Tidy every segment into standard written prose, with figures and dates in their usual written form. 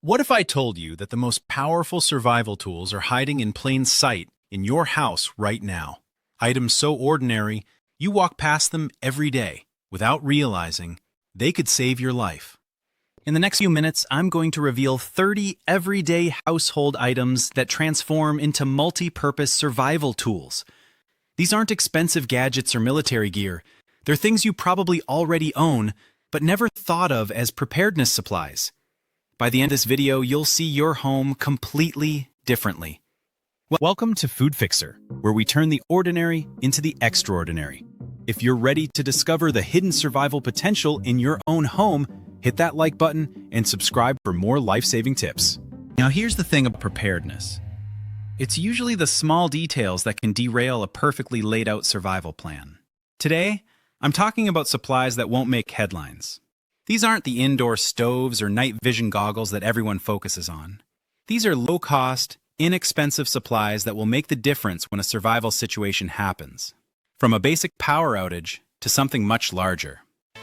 What if I told you that the most powerful survival tools are hiding in plain sight in your house right now? Items so ordinary, you walk past them every day without realizing they could save your life. In the next few minutes, I'm going to reveal 30 everyday household items that transform into multi-purpose survival tools. These aren't expensive gadgets or military gear. They're things you probably already own, but never thought of as preparedness supplies. By the end of this video, you'll see your home completely differently. Welcome to Food Fixer, where we turn the ordinary into the extraordinary. If you're ready to discover the hidden survival potential in your own home, hit that like button and subscribe for more life-saving tips. Now here's the thing about preparedness. It's usually the small details that can derail a perfectly laid out survival plan. Today, I'm talking about supplies that won't make headlines. These aren't the indoor stoves or night vision goggles that everyone focuses on. These are low-cost, inexpensive supplies that will make the difference when a survival situation happens. From a basic power outage to something much larger.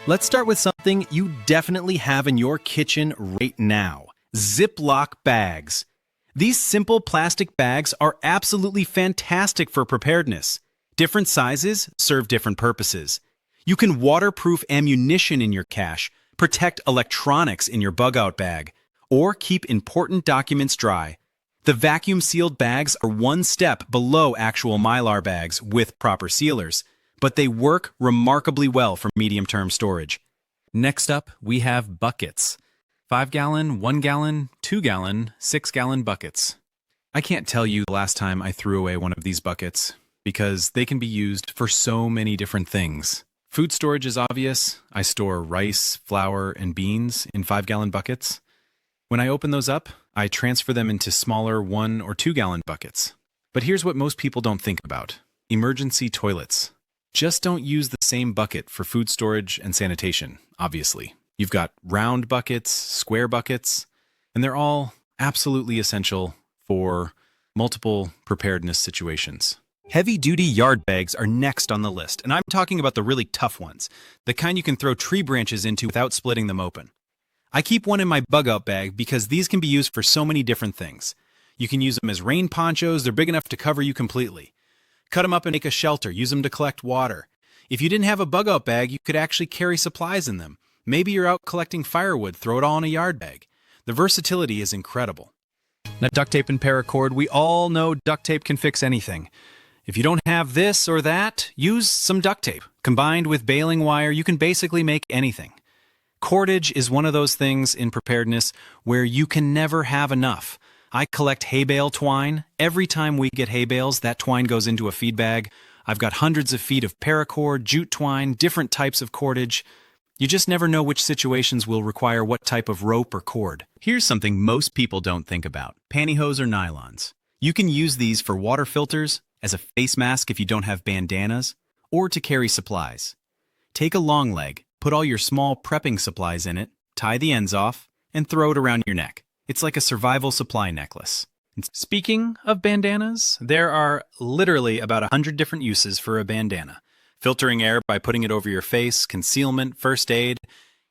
Let's start with something you definitely have in your kitchen right now. Ziploc bags. These simple plastic bags are absolutely fantastic for preparedness. Different sizes serve different purposes. You can waterproof ammunition in your cache, protect electronics in your bug-out bag, or keep important documents dry. The vacuum-sealed bags are one step below actual Mylar bags with proper sealers, but they work remarkably well for medium-term storage. Next up, we have buckets. 5-gallon, 1-gallon, 2-gallon, 6-gallon buckets. I can't tell you the last time I threw away one of these buckets, because they can be used for so many different things. Food storage is obvious. I store rice, flour, and beans in 5-gallon buckets. When I open those up, I transfer them into smaller 1 or 2-gallon buckets. But here's what most people don't think about. Emergency toilets. Just don't use the same bucket for food storage and sanitation, obviously. You've got round buckets, square buckets, and they're all absolutely essential for multiple preparedness situations. Heavy-duty yard bags are next on the list, and I'm talking about the really tough ones, the kind you can throw tree branches into without splitting them open. I keep one in my bug-out bag because these can be used for so many different things. You can use them as rain ponchos. They're big enough to cover you completely. Cut them up and make a shelter. Use them to collect water. If you didn't have a bug-out bag, you could actually carry supplies in them. Maybe you're out collecting firewood. Throw it all in a yard bag. The versatility is incredible. Now, duct tape and paracord. We all know duct tape can fix anything. If you don't have this or that, use some duct tape. Combined with baling wire, you can basically make anything. Cordage is one of those things in preparedness where you can never have enough. I collect hay bale twine. Every time we get hay bales, that twine goes into a feed bag. I've got hundreds of feet of paracord, jute twine, different types of cordage. You just never know which situations will require what type of rope or cord. Here's something most people don't think about. Pantyhose or nylons. You can use these for water filters, as a face mask if you don't have bandanas, or to carry supplies. Take a long leg, put all your small prepping supplies in it, tie the ends off, and throw it around your neck. It's like a survival supply necklace. And speaking of bandanas, there are literally about 100 different uses for a bandana. Filtering air by putting it over your face, concealment, first aid,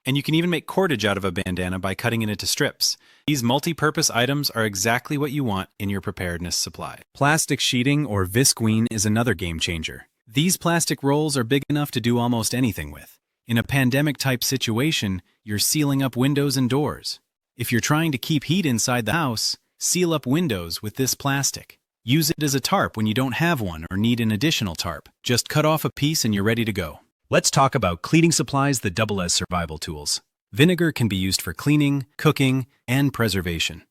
and you can even make cordage out of a bandana by cutting it into strips. These multi-purpose items are exactly what you want in your preparedness supply. Plastic sheeting or visqueen is another game changer. These plastic rolls are big enough to do almost anything with. In a pandemic-type situation, you're sealing up windows and doors. If you're trying to keep heat inside the house, seal up windows with this plastic. Use it as a tarp when you don't have one or need an additional tarp. Just cut off a piece and you're ready to go. Let's talk about cleaning supplies that double as survival tools. Vinegar can be used for cleaning, cooking, and preservation.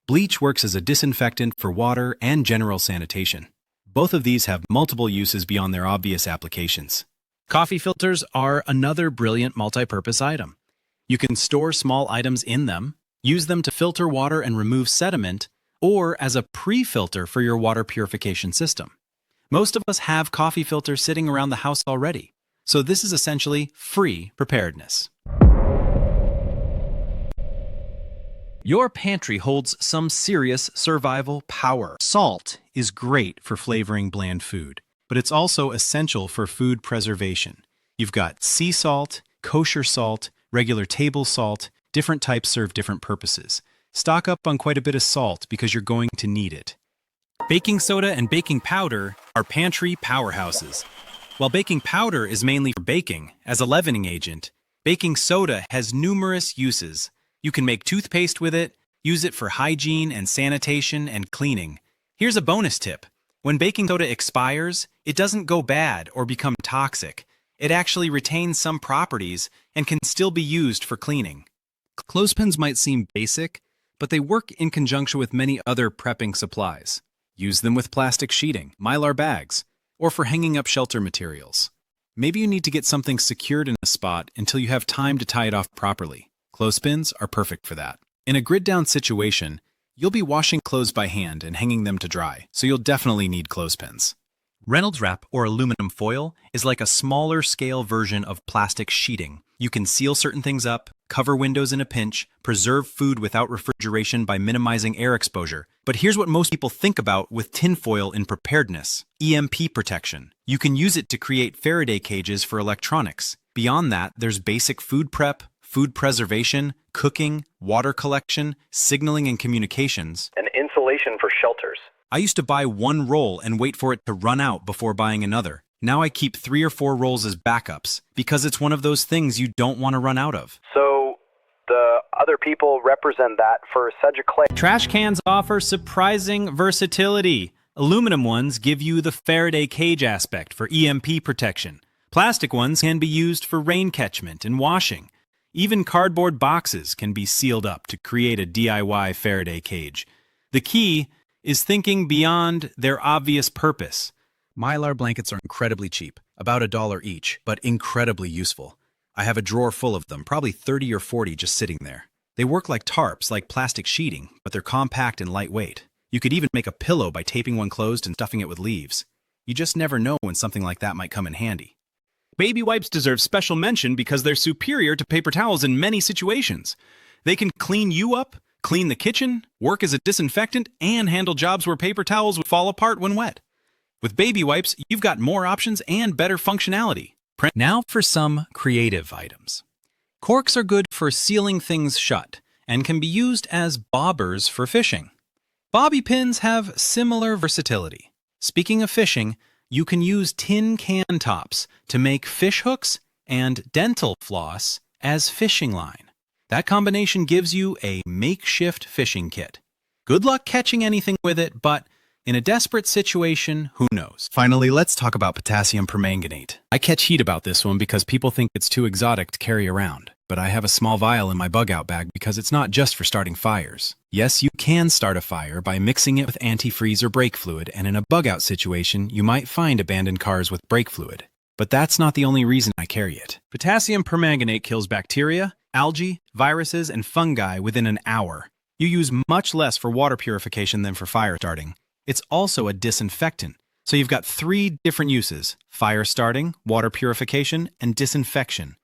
Bleach works as a disinfectant for water and general sanitation. Both of these have multiple uses beyond their obvious applications. Coffee filters are another brilliant multi-purpose item. You can store small items in them, use them to filter water and remove sediment, or as a pre-filter for your water purification system. Most of us have coffee filters sitting around the house already. So this is essentially free preparedness. Your pantry holds some serious survival power. Salt is great for flavoring bland food, but it's also essential for food preservation. You've got sea salt, kosher salt, regular table salt. Different types serve different purposes. Stock up on quite a bit of salt because you're going to need it. Baking soda and baking powder are pantry powerhouses. While baking powder is mainly for baking, as a leavening agent, baking soda has numerous uses. You can make toothpaste with it, use it for hygiene and sanitation and cleaning. Here's a bonus tip. When baking soda expires, it doesn't go bad or become toxic. It actually retains some properties and can still be used for cleaning. Clothespins might seem basic, but they work in conjunction with many other prepping supplies. Use them with plastic sheeting, Mylar bags, or for hanging up shelter materials. Maybe you need to get something secured in a spot until you have time to tie it off properly. Clothespins are perfect for that. In a grid-down situation, you'll be washing clothes by hand and hanging them to dry, so you'll definitely need clothespins. Reynolds wrap or aluminum foil is like a smaller scale version of plastic sheeting. You can seal certain things up, cover windows in a pinch, preserve food without refrigeration by minimizing air exposure. But here's what most people think about with tinfoil in preparedness: EMP protection. You can use it to create Faraday cages for electronics. Beyond that, there's basic food prep, food preservation, cooking, water collection, signaling and communications, and insulation for shelters. I used to buy one roll and wait for it to run out before buying another. Now I keep 3 or 4 rolls as backups because it's one of those things you don't want to run out of. So the other people represent that for Cedric Clay. Trash cans offer surprising versatility. Aluminum ones give you the Faraday cage aspect for EMP protection. Plastic ones can be used for rain catchment and washing. Even cardboard boxes can be sealed up to create a DIY Faraday cage. The key is thinking beyond their obvious purpose. Mylar blankets are incredibly cheap, about $1 each, but incredibly useful. I have a drawer full of them, probably 30 or 40 just sitting there. They work like tarps, like plastic sheeting, but they're compact and lightweight. You could even make a pillow by taping one closed and stuffing it with leaves. You just never know when something like that might come in handy. Baby wipes deserve special mention because they're superior to paper towels in many situations. They can clean you up, clean the kitchen, work as a disinfectant, and handle jobs where paper towels would fall apart when wet. With baby wipes, you've got more options and better functionality. Now for some creative items. Corks are good for sealing things shut and can be used as bobbers for fishing. Bobby pins have similar versatility. Speaking of fishing, you can use tin can tops to make fish hooks and dental floss as fishing line. That combination gives you a makeshift fishing kit. Good luck catching anything with it, but in a desperate situation, who knows? Finally, let's talk about potassium permanganate. I catch heat about this one because people think it's too exotic to carry around. But I have a small vial in my bug-out bag because it's not just for starting fires. Yes, you can start a fire by mixing it with antifreeze or brake fluid, and in a bug-out situation, you might find abandoned cars with brake fluid. But that's not the only reason I carry it. Potassium permanganate kills bacteria, algae, viruses, and fungi within an hour. You use much less for water purification than for fire starting. It's also a disinfectant. So you've got 3 different uses: fire starting, water purification, and disinfection.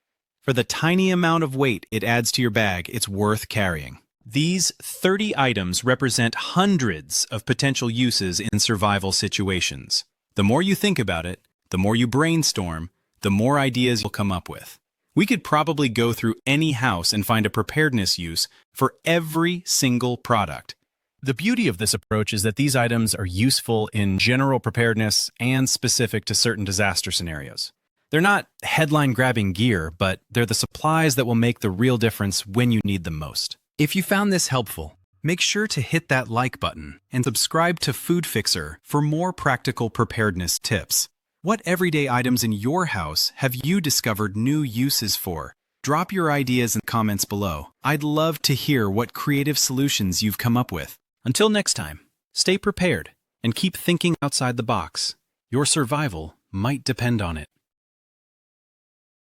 For the tiny amount of weight it adds to your bag, it's worth carrying. These 30 items represent hundreds of potential uses in survival situations. The more you think about it, the more you brainstorm, the more ideas you'll come up with. We could probably go through any house and find a preparedness use for every single product. The beauty of this approach is that these items are useful in general preparedness and specific to certain disaster scenarios. They're not headline-grabbing gear, but they're the supplies that will make the real difference when you need them most. If you found this helpful, make sure to hit that like button and subscribe to Food Fixer for more practical preparedness tips. What everyday items in your house have you discovered new uses for? Drop your ideas in the comments below. I'd love to hear what creative solutions you've come up with. Until next time, stay prepared and keep thinking outside the box. Your survival might depend on it.